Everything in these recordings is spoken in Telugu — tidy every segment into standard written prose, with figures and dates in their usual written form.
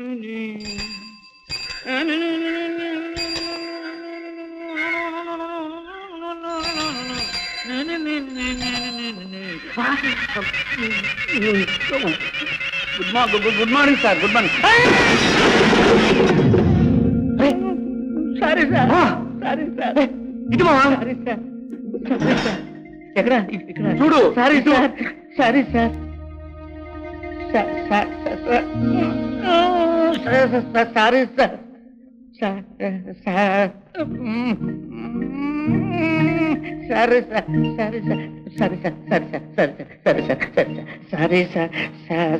Good morning sir. Good morning. Sorry sir. Sorry sir. ఇటు మా సారీ సార్. Sorry sir. ఎక్కడ ఇక్కడ చూడు. Sorry sir. Sorry sir. Sorry sir. Sorry sir. Sorry sir. Sorry sir. Sorry sir. Sorry sir. Sorry sir.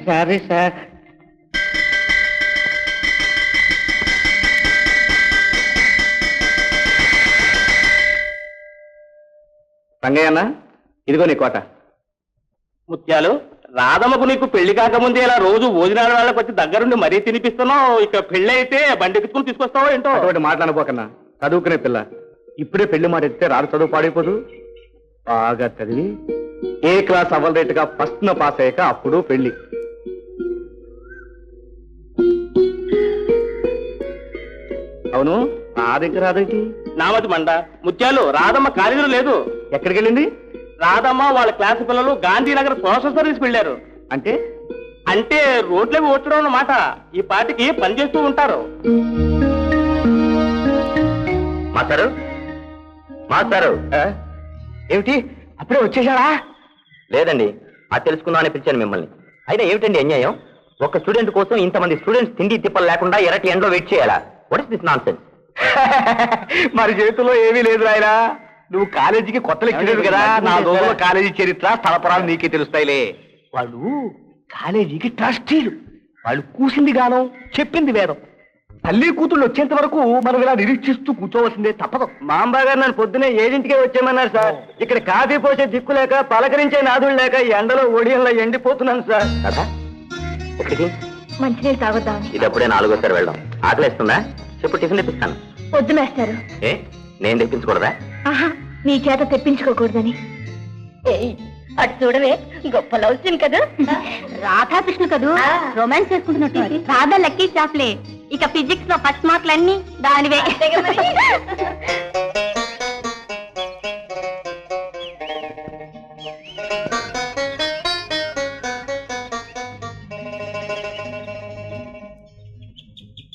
Sorry sir. Rangayya అన్న, ఇదిగో నీ కోట. ముత్యాలు, రాధమ్మకు నీకు పెళ్లి కాకముందే ఇలా రోజు భోజనాల వాళ్ళకి వచ్చి దగ్గరుండి మరీ తినిపిస్తున్నావు. ఇక పెళ్లి అయితే బండి ఎత్తుకుని తీసుకొస్తావో ఏంటో. అటువంటి మాట్లాడబోకన్నా, చదువుకునే పిల్ల. ఇప్పుడే పెళ్లి మాట ఎత్తే రాదు చదువు పాడైపోదు. బాగా చదివి ఏ క్లాస్ అవ్వలేట్టుగా ఫస్ట్ ను పాస్ అయ్యాక అప్పుడు పెళ్లి. అవును, నా దగ్గర రాదేంటి? నామతి మండ. ముత్యాలు, రాధమ్మ కాలేజీలో లేదు. ఎక్కడికి వెళ్ళింది? రాధమ్మ వాళ్ళ క్లాస్ పిల్లలు గాంధీనగర్ సోషల్ సర్వీస్ వెళ్ళారు. అంటే అంటే రోడ్లేవి ఓడ్చడం అన్నమాట. ఈ పాటికి పనిచేస్తూ ఉంటారు. మాస్టారు, మాస్టారు, ఏమిటి అప్పుడే వచ్చేసాడా? లేదండి, అది తెలుసుకుందామని పిలిచాను మిమ్మల్ని. అయినా ఏమిటండి అన్యాయం? ఒక స్టూడెంట్ కోసం ఇంతమంది స్టూడెంట్స్ తిండి తిప్పలు లేకుండా ఎర్రటి ఎండలో వెయిట్ చేయాలా? What is this nonsense? మరి చేతిలో ఏమీ లేదు రాయన. నువ్వు కాలేజీకి కొత్త లెక్చరర్ కదా. నా రోజుల కాలేజీ చరిత్ర స్థలపురాలు నీకే తెలుస్తాయిలే. వాళ్ళు కాలేజీకి ట్రస్టీలు. వాళ్ళు కూసింది గానం, చెప్పింది వేదం. తల్లి కూతుళ్ళు వచ్చేంత వరకు మనం ఇలా నిరీక్షిస్తూ కూర్చోవలసిందే, తప్పదు. మాంబా గారు నన్ను పొద్దునే 7ంటికే వచ్చేయమన్నారు సార్. ఇక్కడ కాఫీ పోసే దిక్కు లేక, పలకరించే నాదులు లేక ఎండలో ఒడియంలో ఎండిపోతున్నాను సార్. కదా ఎక్కడికి? మంచినీళ్ళు తాగొద్దాం. ఇది అప్పుడే 4వ వెళ్దాం. ఆకలిస్తుందా? చెప్పు, టిఫిన్ తెప్పిస్తాను. వద్దు మేస్తారు. ఏ, నేను తెప్పించకూడదా? ఆహా, నీ చేత తెప్పించుకోకూడదని. అటు చూడవే, గొప్ప లవ్ సీన్ కదా. రాధాకృష్ణ కదూ రొమాన్స్ చేసుకుంటున్నట్టు. రాధా లక్కీ షాప్లే. ఇక ఫిజిక్స్ లో ఫస్ట్ మార్కులన్నీ దానివే.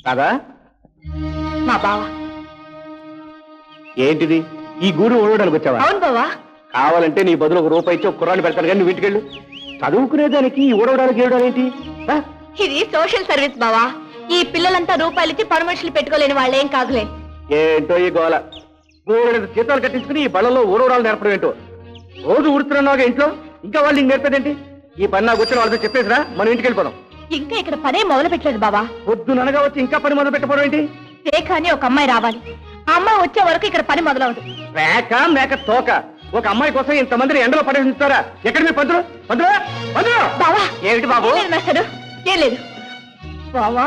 కాదా? మా బావ. ఏంటిది? ఈ గూడు ఓడడానికి వచ్చావా? అవును బావా. కావాలంటే నీ బదులు ₹1 ఇచ్చి ఒక కుర్రాన్ని పెడతాను కానీ నువ్వు ఇంటికెళ్ళు. చదువుకునేదానికి ఓడవడానికి ఏడడానికి ఇది సోషల్ సర్వీస్ బావా. ఈ పిల్లలంతా రూపాయలకి పర్మిషన్లు పెట్టుకోలేని వాళ్ళేం కాదులే. ఏంటో ఈ గోల. 3 జీతాలు కట్టించుకుని ఈ బళ్ళలో ఊరవడాలు నేర్పడం ఏంటో. రోజు ఊడుతున్నావుగా ఇంట్లో, ఇంకా వాళ్ళు ఇంక నేర్పేదేంటి? ఈ పని నాకు వచ్చిన వాళ్ళతో చెప్పేసిరా, మనం ఇంటికి వెళ్ళిపోదాం. ఇంకా ఇక్కడ పనే మొదలు పెట్టలేదు బావా. పొద్దుననగా వచ్చి ఇంకా పని మొదలు పెట్టకపోవడం ఏంటి? రేఖ అని ఒక అమ్మాయి రావాలి. ఆ అమ్మాయి వచ్చే వరకు ఇక్కడ పని మొదలవదు. రేఖ మేక తోక. ఒక అమ్మాయి కోసం ఇంతమందిని ఎండలో పడేస్తారు. ఎక్కడ మీ పంతులు? పంతులు, పంతులు! బావా, ఏమిటి బాబు? మాస్టారు, ఏం లేదు బావా.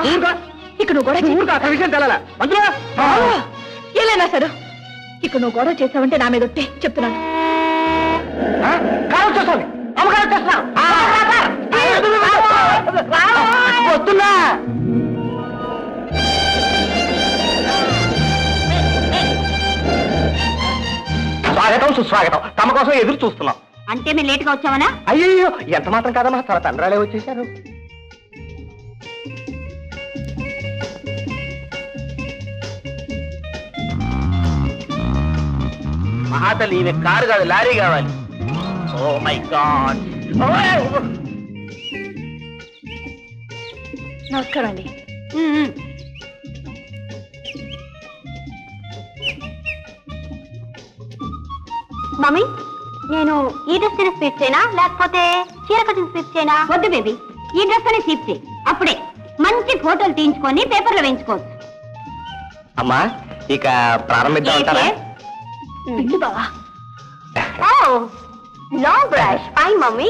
ఇక నువ్వు గొడవ ఊరుగా అసలు విషయం తెలాలా? పంతులు, ఏం లేదు మాస్టారు. ఇక నువ్వు గొడవ చేసావంటే నా మీద ఒట్టే చెప్తున్నాను. కాలం చేస్తాను, అమ్మకాలం చేస్తున్నా. వస్తున్నా. స్వాగతం, సుస్వాగతం. తమ కోసం ఎదురు చూస్తున్నాం. అంటే మేము లేటుగా వచ్చామనా? అయ్యో, ఎంత మాత్రం కాదమ్మా, చాలా తండ్రాలే వచ్చేసారు. మహాతల్లి, ఈయన కారు కాదు, లారీ కావాలి. Oh my god. నమస్కారం అండి. మమ్మీ, నేను ఈ డ్రెస్ తిని స్వీప్ చేయనా లేకపోతే చీర కట్టిన స్వీప్ చేయనా? వద్దు బేబీ, ఈ డ్రెస్ అని స్వీప్ చేయి. అప్పుడే మంచి ఫోటోలు తీయించుకొని పేపర్లో వేయించుకోవచ్చు. అమ్మా, ఇక ప్రారంభిద్దాం అంటారా? బావా. Long brush. Fine mummy.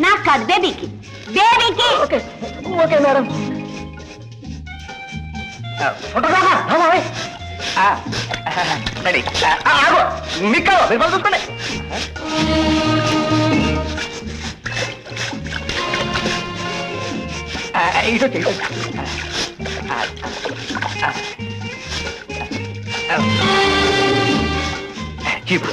నాకు కాదు, బేబీకి. బేబీకి. Okay okay madam. మీకు చూసుకోండి. ఇటు చీపు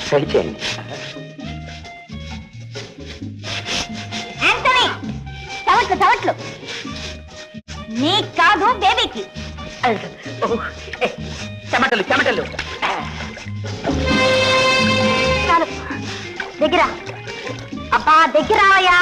ట్రై చేయండి. చవట్లు నీకు కాదు బేబీకి. చెమటలు చెమటలు చాలు దగ్గర అబ్బా దగ్గర రావయ్యా.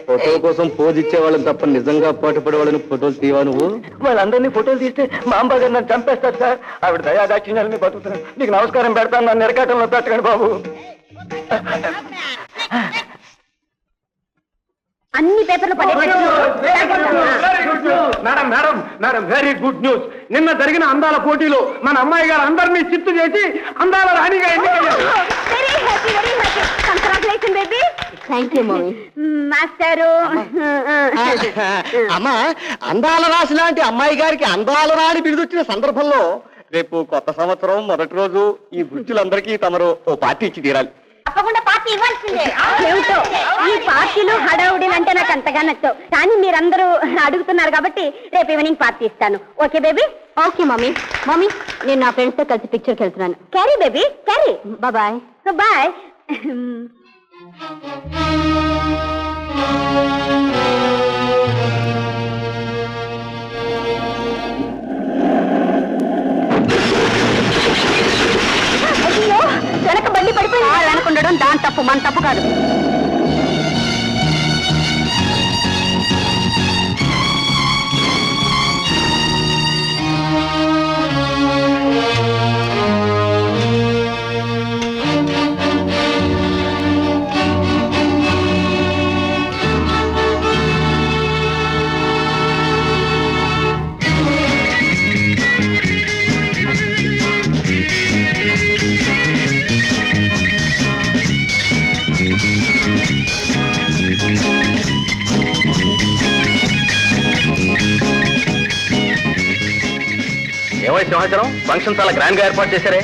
ఫోటో కోసం పోజ్ ఇచ్చేవాళ్ళని తప్ప నిజంగా పాటుపడే వాళ్ళని ఫోటోలు తీవా నువ్వు? వాళ్ళందరినీ ఫోటోలు తీస్తే మా అమ్మగారు నన్ను చంపేస్తారు సార్. ఆవిడ దయాదాక్షిణ్యాలని బతుకుతున్నాను. నీకు నమస్కారం పెడతాను, నన్ను నిరకాటంలో పెట్టకండి బాబు. అన్ని పేపర్లు madam madam madam very good news. నిన్న జరిగిన అందాల పోటీలో మన అమ్మాయి గారు అందరినీ చిత్తు చేసి అందాల రాణిగా ఎన్నికయ్యారు. మాస్టారు. అమ్మా, అందాల రాశి లాంటి అమ్మాయి గారికి అందాల రాణి బిరుదొచ్చిన సందర్భంలో రేపు కొత్త సంవత్సరం మొదటి రోజు ఈ బుచ్చులందరికీ తమరు ఓ పార్టీ ఇచ్చి తీరాలి. తప్పకుండా పార్టీ ఇవ్వాల్సిందే. ఏమిటో ఈ పార్టీలు హడావుడీలు అంటే నాకు అంతగా నచ్చవు. కానీ మీరందరూ అడుగుతున్నారు కాబట్టి రేపు ఈవినింగ్ పార్టీ ఇస్తాను. Okay baby? Okay mummy. Mummy, నేను నా ఫ్రెండ్స్ తో కలిసి పిక్చర్కి వెళ్తున్నాను. Carry baby carry. Bye bye. అయ్యో, వెనక బండి పడిపోయింది. వెనకుండడం దాని తప్పు, మన తప్పు కాదు. ఏమై సంవత్సరం ఫంక్షన్ చాలా గ్రాండ్ గా ఏర్పాటు చేశారే.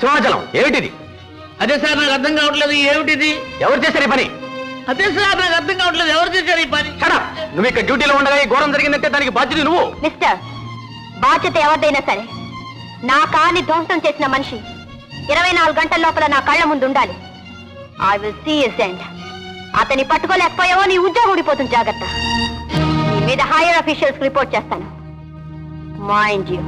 సింహాచలం ఏమిటిది? అదే సార్ నాకు అర్థం కావట్లేదు ఏమిటిది ఎవరు చేశారు ఈ పని? అదే సార్ నాకు అర్థం కావట్లేదు ఎవరు చేశారు ఈ పని Shut up! నువ్వు ఇక్కడ డ్యూటీలో ఉండగా ఈ ఘోరం జరిగిందంటే దానికి బాధ్యత నువ్వు. మిస్టర్, బాధ్యత ఎవరిదైనా సరే నా కాని ధ్వంసం చేసిన మనిషి 24 గంటల లోపల నా కళ్ళ ముందు ఉండాలి. I will see his end. అతన్ని పట్టుకోలేకపోయావో నీ ఉద్యోగం ఊడిపోతుంది. జాగ్రత్త. నీ మీద హైయర్ అఫీషియల్స్ రిపోర్ట్ చేస్తాను. Mind you.